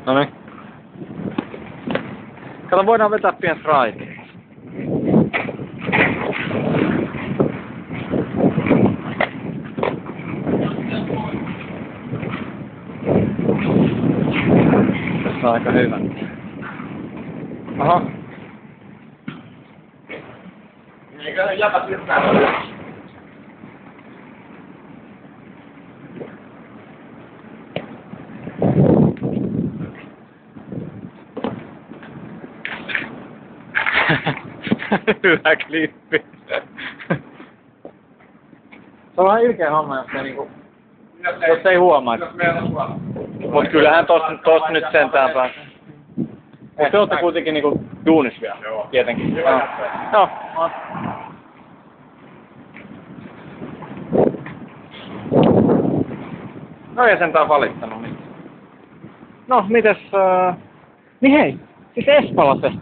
No niin. Kato, voidaan vetää pieni raiti. Tässä on aika hyvä. Aha. Eikö jäpät yhtään? Hyvä klippi. Se on vähän ilkeä homma, jos jos ei huomaa. Mut kyllähän tos nyt sentään pääsee. Mut te ootte kuitenkin niinku duunis vielä. Joo. Tietenkin. Joo. Joo. No ei sentään valittanut. No mites niin hei, siis Espala se.